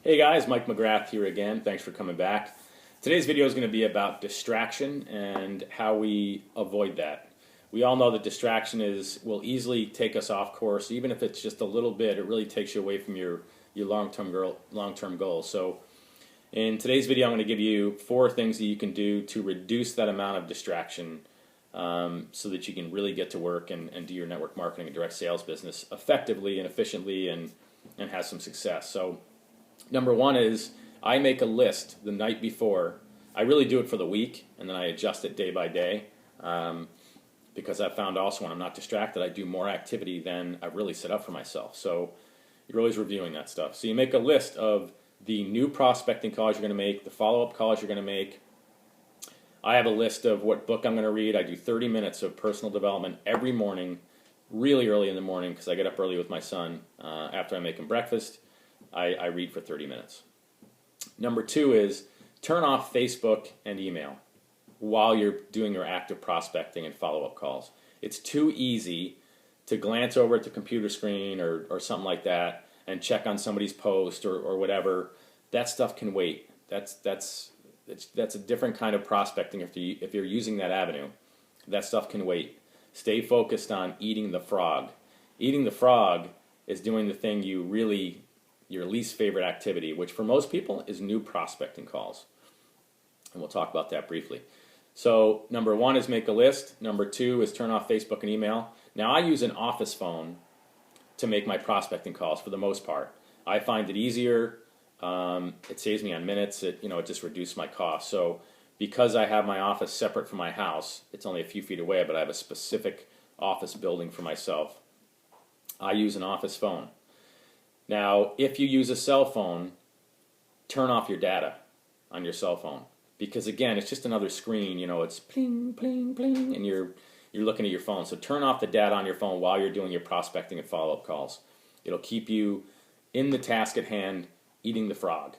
Hey guys, Mike McGrath here again. Thanks for coming back. Today's video is going to be about distraction and how we avoid that. We all know that distraction will easily take us off course. Even if it's just a little bit, it really takes you away from your long-term goals. So in today's video, I'm going to give you 4 things that you can do to reduce that amount of distraction so that you can really get to work and do your network marketing and direct sales business effectively and efficiently and have some success. So number 1 is I make a list the night before. I really do it for the week, and then I adjust it day by day because I've found also when I'm not distracted, I do more activity than I've really set up for myself. So you're always reviewing that stuff. So you make a list of the new prospecting calls you're going to make, the follow-up calls you're going to make. I have a list of what book I'm going to read. I do 30 minutes of personal development every morning, really early in the morning because I get up early with my son. After I make him breakfast, I read for 30 minutes. Number 2 is turn off Facebook and email while you're doing your active prospecting and follow-up calls. It's too easy to glance over at the computer screen or something like that and check on somebody's post or whatever. That stuff can wait. That's a different kind of prospecting if you're using that avenue. That stuff can wait. Stay focused on eating the frog. Eating the frog is doing the thing your least favorite activity, which for most people is new prospecting calls. And we'll talk about that briefly. So number 1 is make a list. Number 2 is turn off Facebook and email. Now I use an office phone to make my prospecting calls for the most part. I find it easier. It saves me on minutes. It just reduces my costs. So because I have my office separate from my house, it's only a few feet away, but I have a specific office building for myself. I use an office phone. Now, if you use a cell phone, turn off your data on your cell phone because again, it's just another screen. It's pling, pling, pling, and you're looking at your phone. So turn off the data on your phone while you're doing your prospecting and follow-up calls. It'll keep you in the task at hand, eating the frog.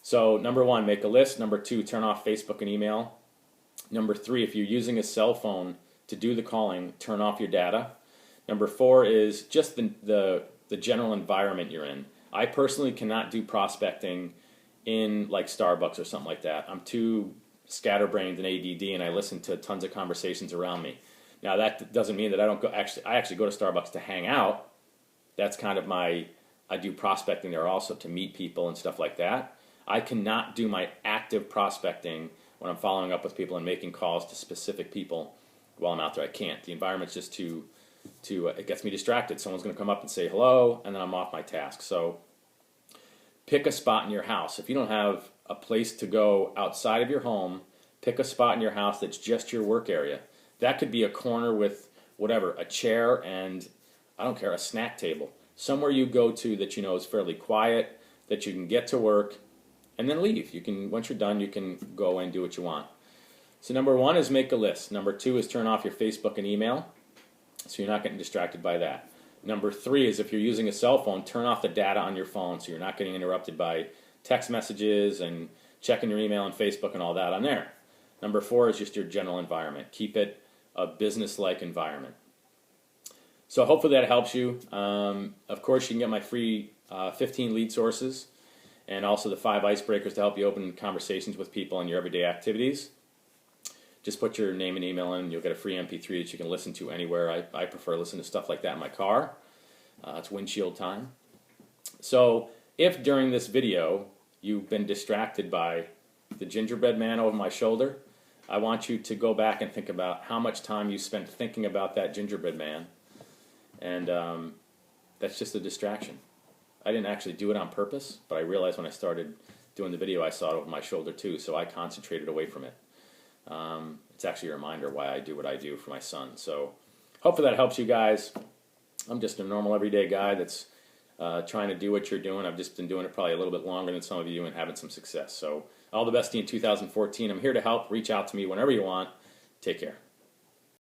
So number 1, make a list. Number 2, turn off Facebook and email. Number 3, if you're using a cell phone to do the calling, turn off your data. Number 4 is just the general environment you're in. I personally cannot do prospecting in like Starbucks or something like that. I'm too scatterbrained and ADD, and I listen to tons of conversations around me. Now that doesn't mean that I don't go. I actually go to Starbucks to hang out. That's kind of I do prospecting there also to meet people and stuff like that. I cannot do my active prospecting when I'm following up with people and making calls to specific people while I'm out there. I can't. The environment's just too it gets me distracted. Someone's going to come up and say hello, and then I'm off my task. So pick a spot in your house. If you don't have a place to go outside of your home, pick a spot in your house that's just your work area. That could be a corner with whatever, a chair and, I don't care, a snack table. Somewhere you go to that is fairly quiet, that you can get to work, and then leave. Once you're done, you can go and do what you want. So number 1 is make a list. Number 2 is turn off your Facebook and email, so you're not getting distracted by that. Number 3 is if you're using a cell phone, turn off the data on your phone so you're not getting interrupted by text messages and checking your email and Facebook and all that on there. Number 4 is just your general environment. Keep it a business-like environment. So hopefully that helps you. Of course, you can get my free 15 lead sources and also the 5 icebreakers to help you open conversations with people in your everyday activities. Just put your name and email in, and you'll get a free MP3 that you can listen to anywhere. I prefer listening to stuff like that in my car. It's windshield time. So if during this video you've been distracted by the gingerbread man over my shoulder, I want you to go back and think about how much time you spent thinking about that gingerbread man. And that's just a distraction. I didn't actually do it on purpose, but I realized when I started doing the video I saw it over my shoulder too, so I concentrated away from it. It's actually a reminder why I do what I do for my son. So hopefully that helps you guys. I'm just a normal everyday guy that's trying to do what you're doing. I've just been doing it probably a little bit longer than some of you and having some success. So all the best to you in 2014. I'm here to help. Reach out to me whenever you want. Take care.